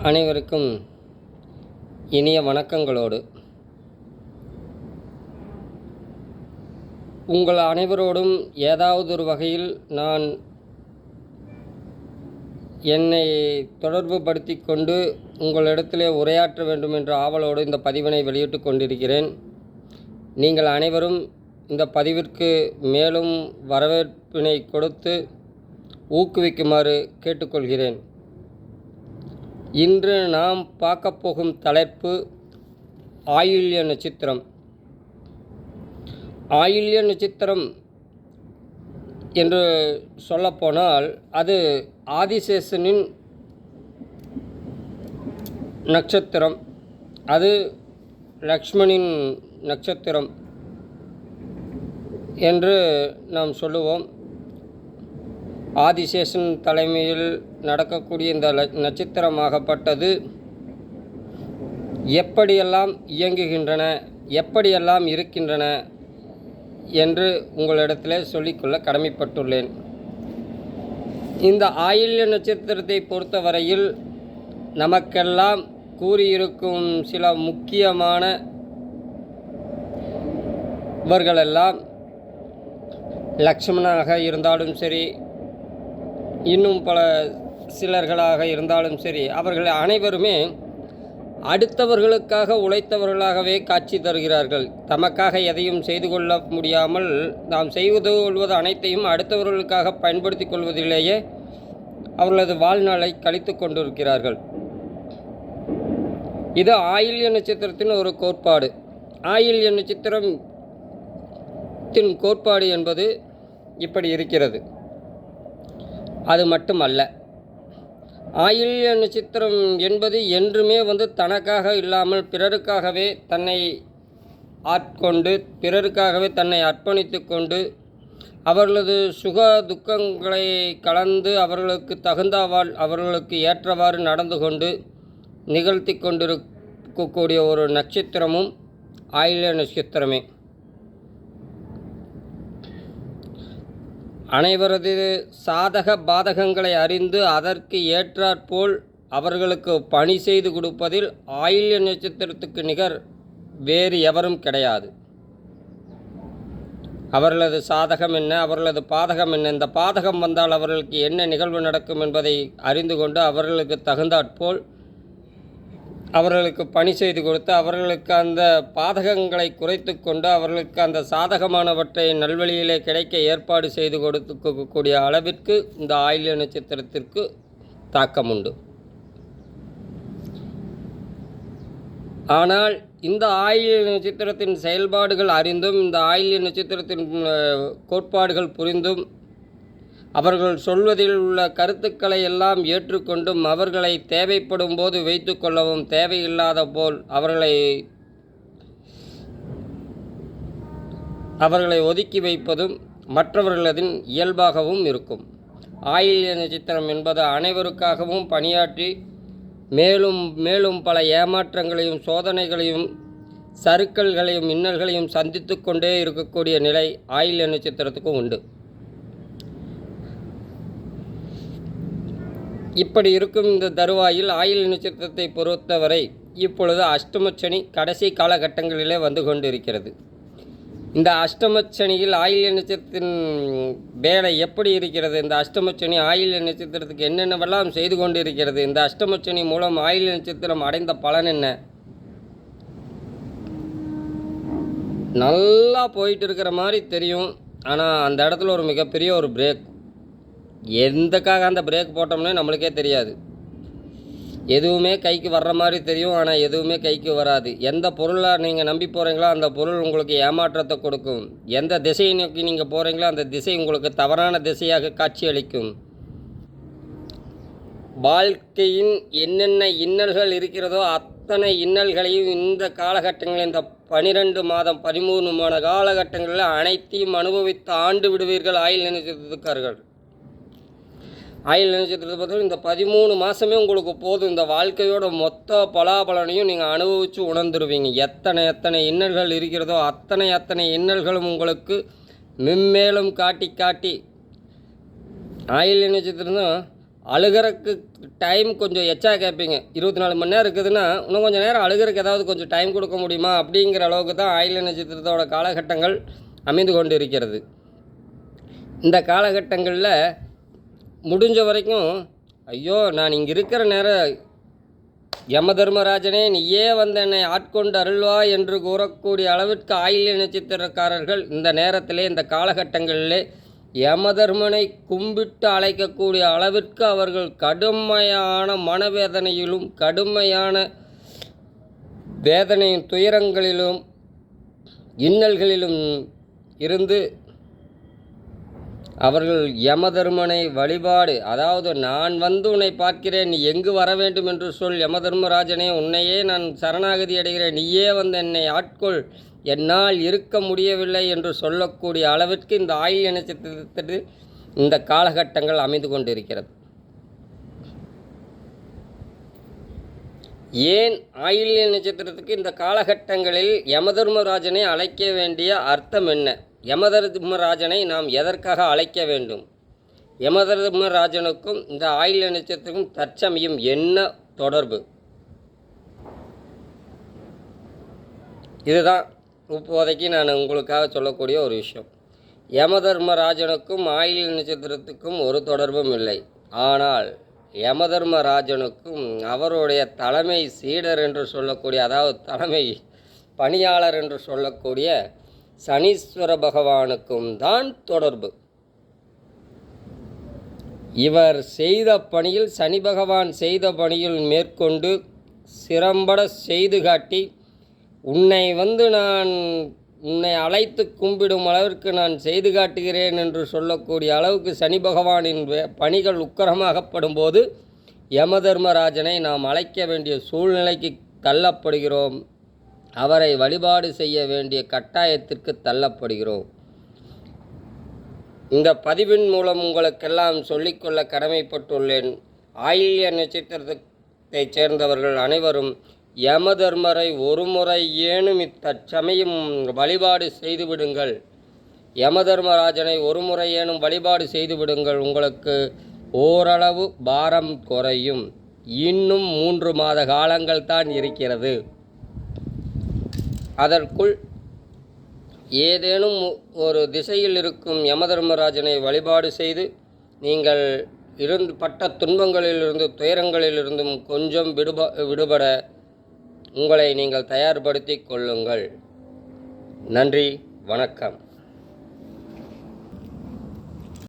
அனைவருக்கும் இனிய வணக்கங்களோடு உங்கள் அனைவரோடும் ஏதாவது ஒரு வகையில் நான் என்னை தொடர்பு படுத்தி கொண்டு உங்களிடத்திலே உரையாற்ற வேண்டும் என்ற ஆவலோடு இந்த பதிவினை வெளியிட்டு கொண்டிருக்கிறேன். நீங்கள் அனைவரும் இந்த பதிவிற்கு மேலும் வரவேற்பினை கொடுத்து ஊக்குவிக்குமாறு கேட்டுக்கொள்கிறேன். இன்று நாம் பார்க்க போகும் தலைப்பு ஆயில்ய நட்சத்திரம். ஆயில்ய நட்சத்திரம் என்று சொல்லப்போனால் அது ஆதிசேஷனின் நட்சத்திரம், அது லக்ஷ்மணின் நட்சத்திரம் என்று நாம் சொல்லுவோம். ஆதிசேஷன் தலைமையில் நடக்கக்கூடிய இந்த நட்சத்திரமாகப்பட்டது எப்படியெல்லாம் இயங்குகின்றன, எப்படியெல்லாம் இருக்கின்றன என்று உங்களிடத்தில் சொல்லிக்கொள்ள கடமைப்பட்டுள்ளேன். இந்த ஆயில்ய நட்சத்திரத்தை பொறுத்தவரையில் நமக்கெல்லாம் கூறியிருக்கும் சில முக்கியமான இவர்களெல்லாம் லக்ஷ்மணனாக இருந்தாலும் சரி, இன்னும் பல சிலர்களாக இருந்தாலும் சரி, அவர்கள் அனைவருமே அடுத்தவர்களுக்காக உழைத்தவர்களாகவே காட்சி தருகிறார்கள். தமக்காக எதையும் செய்து கொள்ள முடியாமல் நாம் செய்து கொள்வது அனைத்தையும் அடுத்தவர்களுக்காக பயன்படுத்தி கொள்வதிலேயே அவர்களது வாழ்நாளை கழித்து கொண்டிருக்கிறார்கள். இது ஆயில்ய நட்சத்திரத்தின் ஒரு கோட்பாடு. ஆயில்ய நட்சத்திரத்தின் கோட்பாடு என்பது இப்படி இருக்கிறது. அது மட்டுமல்ல, ஆயில்ய நட்சத்திரம் என்பது என்றுமே தனக்காக இல்லாமல் பிறருக்காகவே தன்னை ஆட்கொண்டு, பிறருக்காகவே தன்னை அர்ப்பணித்து கொண்டு, அவர்களது சுக துக்கங்களை கலந்து அவர்களுக்கு தகுந்தவாறு, அவர்களுக்கு ஏற்றவாறு நடந்து கொண்டு நிகழ்த்தி கொண்டிருக்கக்கூடிய ஒரு நட்சத்திரமும் ஆயில்ய நட்சத்திரமே. அனைவரது சாதக பாதகங்களை அறிந்து அதற்கு ஏற்றாற்போல் அவர்களுக்கு பணி செய்து கொடுப்பதில் ஆயில்ய நட்சத்திரத்துக்கு நிகர் வேறு எவரும் கிடையாது. அவர்களது சாதகம் என்ன, அவர்களது பாதகம் என்ன, இந்த பாதகம் வந்தால் அவர்களுக்கு என்ன நிகழ்வு நடக்கும் என்பதை அறிந்து கொண்டு அவர்களுக்கு தகுந்தாற்போல் அவர்களுக்கு பணி செய்து கொடுத்து அவர்களுக்கு அந்த பாதகங்களை குறைத்து கொண்டு அவர்களுக்கு அந்த சாதகமானவற்றை நல்வழியிலே கிடைக்க ஏற்பாடு செய்து கொடுக்கக்கூடிய அளவிற்கு இந்த ஆயில்ய நட்சத்திரத்திற்கு தாக்கம் உண்டு. ஆனால் இந்த ஆயில்ய நட்சத்திரத்தின் செயல்பாடுகள் அறிந்தும், இந்த ஆயில்ய நட்சத்திரத்தின் கோட்பாடுகள் புரிந்தும், அவர்கள் சொல்வதில் உள்ள கருத்துக்களை எல்லாம் ஏற்றுக்கொண்டும் அவர்களை தேவைப்படும் போது வைத்து கொள்ளவும், தேவையில்லாத போல் அவர்களை ஒதுக்கி வைப்பதும் மற்றவர்களதின் இயல்பாகவும் இருக்கும். ஆயில்ய நட்சத்திரம் என்பது அனைவருக்காகவும் பணியாற்றி மேலும் மேலும் பல ஏமாற்றங்களையும் சோதனைகளையும் சறுக்கல்களையும் இன்னல்களையும் சந்தித்து கொண்டே இருக்கக்கூடிய நிலை ஆயில்ய நட்சத்திரத்துக்கும் உண்டு. இப்படி இருக்கும் இந்த தருவாயில் ஆயில்ய நட்சத்திரத்தை பொறுத்தவரை இப்பொழுது அஷ்டமச்சனி கடைசி காலகட்டங்களிலே வந்து கொண்டிருக்கிறது. இந்த அஷ்டமச்சனியில் ஆயில்ய நட்சத்திரத்தின் வேலை எப்படி இருக்கிறது, இந்த அஷ்டமச்சனி ஆயில்ய நட்சத்திரத்துக்கு என்னென்னவெல்லாம் செய்து கொண்டு இருக்கிறது, இந்த அஷ்டமச்சனி மூலம் ஆயில்ய நட்சத்திரம் அடைந்த பலன் என்ன, நல்லா போயிட்டு இருக்கிற மாதிரி தெரியும். ஆனால் அந்த இடத்துல ஒரு மிகப்பெரிய ஒரு பிரேக். எந்தக்காக அந்த பிரேக் போட்டோம்னே நம்மளுக்கே தெரியாது. எதுவுமே கைக்கு வர்ற மாதிரி தெரியும், ஆனால் எதுவுமே கைக்கு வராது. எந்த பொருளை நீங்கள் நம்பி போகிறீங்களோ அந்த பொருள் உங்களுக்கு ஏமாற்றத்தை கொடுக்கும். எந்த திசையை நோக்கி நீங்கள் போகிறீங்களோ அந்த திசை உங்களுக்கு தவறான திசையாக காட்சியளிக்கும். வாழ்க்கையின் என்னென்ன இன்னல்கள் இருக்கிறதோ அத்தனை இன்னல்களையும் இந்த காலகட்டங்களில், இந்த 12 மாதம் 13 மாத காலகட்டங்களில் அனைத்தையும் அனுபவித்து ஆண்டு விடுவீர்கள் ஆயில்ய நட்சத்திரக்காரர்கள். ஆயில்ய நட்சத்திரத்தை பொறுத்தவரை இந்த 13 மாதமே உங்களுக்கு போதும். இந்த வாழ்க்கையோட மொத்த பலாபலனையும் நீங்கள் அனுபவித்து உணர்ந்துருவீங்க. எத்தனை இன்னல்கள் இருக்கிறதோ அத்தனை இன்னல்களும் உங்களுக்கு மென்மேலும் காட்டி ஆயில்ய நட்சத்திரம் தான் அழுகிறக்கு டைம் கொஞ்சம் எச்சா கேட்பீங்க. 24 மணி நேரம் இருக்குதுன்னா இன்னும் கொஞ்சம் நேரம் அழுகிறக்கு ஏதாவது கொஞ்சம் டைம் கொடுக்க முடியுமா அப்படிங்கிற அளவுக்கு தான் ஆயில்ய நட்சத்திரத்தோட காலகட்டங்கள் அமைந்து கொண்டு இருக்கிறது. இந்த காலகட்டங்களில் முடிஞ்ச வரைக்கும் ஐயோ நான் இங்கே இருக்கிற நேரம் யமதர்மராஜனே நீயே வந்து என்னை ஆட்கொண்டு அருள்வா என்று கூறக்கூடிய அளவிற்கு ஆயில்ய நட்சத்திரக்காரர்கள் இந்த நேரத்திலே இந்த காலகட்டங்களிலே யமதர்மனை கும்பிட்டு அழைக்கக்கூடிய அளவிற்கு அவர்கள் கடுமையான மனவேதனையிலும் கடுமையான வேதனையின் துயரங்களிலும் இன்னல்களிலும் இருந்து அவர்கள் யமதர்மனை வழிபாடு, அதாவது நான் வந்து உன்னை பார்க்கிறேன், நீ எங்கு வர வேண்டும் என்று சொல், யமதர்மராஜனே உன்னையே நான் சரணாகதி அடைகிறேன், நீயே வந்து என்னை ஆட்கொள், என்னால் இருக்க முடியவில்லை என்று சொல்லக்கூடிய அளவிற்கு இந்த ஆயில்ய நட்சத்திரத்தில் இந்த காலகட்டங்கள் அமைந்து கொண்டிருக்கிறது. ஏன் ஆயில்ய நட்சத்திரத்துக்கு இந்த காலகட்டங்களில் யமதர்மராஜனை அழைக்க வேண்டிய அர்த்தம் என்ன? யமதர்மராஜனை நாம் எதற்காக அழைக்க வேண்டும்? யமதர்மராஜனுக்கும் இந்த ஆயில்ய நட்சத்திரத்துக்கும் தற்சமயம் என்ன தொடர்பு? இதுதான் இப்போதைக்கு நான் உங்களுக்காக சொல்லக்கூடிய ஒரு விஷயம். யமதர்மராஜனுக்கும் ஆயில்ய நட்சத்திரத்துக்கும் ஒரு தொடர்பும் இல்லை. ஆனால் யமதர்மராஜனுக்கும் அவருடைய தலைமை சீடர் என்று சொல்லக்கூடிய, அதாவது தலைமை பணியாளர் என்று சொல்லக்கூடிய சனீஸ்வர பகவானுக்கும் தான் தொடர்பு. இவர் செய்த பணியில், சனி பகவான் செய்த பணியில் மேற்கொண்டு சிறம்பட செய்து காட்டி, உன்னை அழைத்து கும்பிடும் அளவிற்கு நான் செய்து காட்டுகிறேன் என்று சொல்லக்கூடிய அளவுக்கு சனி பகவானின் பணிகள் உக்கரமாகப்படும் போது யமதர்மராஜனை நாம் அழைக்க வேண்டிய சூழ்நிலைக்கு தள்ளப்படுகிறோம். அவரை வழிபாடு செய்ய வேண்டிய கட்டாயத்திற்கு தள்ளப்படுகிறோம். இந்த பதிவின் மூலம் உங்களுக்கெல்லாம் சொல்லிக்கொள்ள கடமைப்பட்டுள்ளேன். ஆயில்ய நட்சத்திரத்தைச் சேர்ந்தவர்கள் அனைவரும் யமதர்மரை ஒரு முறை ஏனும் இத்தச்சமயம் வழிபாடு செய்துவிடுங்கள். யமதர்மராஜனை ஒரு முறை ஏனும் வழிபாடு செய்துவிடுங்கள். உங்களுக்கு ஓரளவு பாரம் குறையும். இன்னும் 3 மாத காலங்கள் தான் இருக்கிறது. அதற்குள் ஏதேனும் ஒரு திசையில் இருக்கும் யமதர்மராஜனை வழிபாடு செய்து நீங்கள் பட்ட துன்பங்களிலிருந்து துயரங்களிலிருந்தும் கொஞ்சம் விடுபட உங்களை நீங்கள் தயார்படுத்தி கொள்ளுங்கள். நன்றி, வணக்கம்.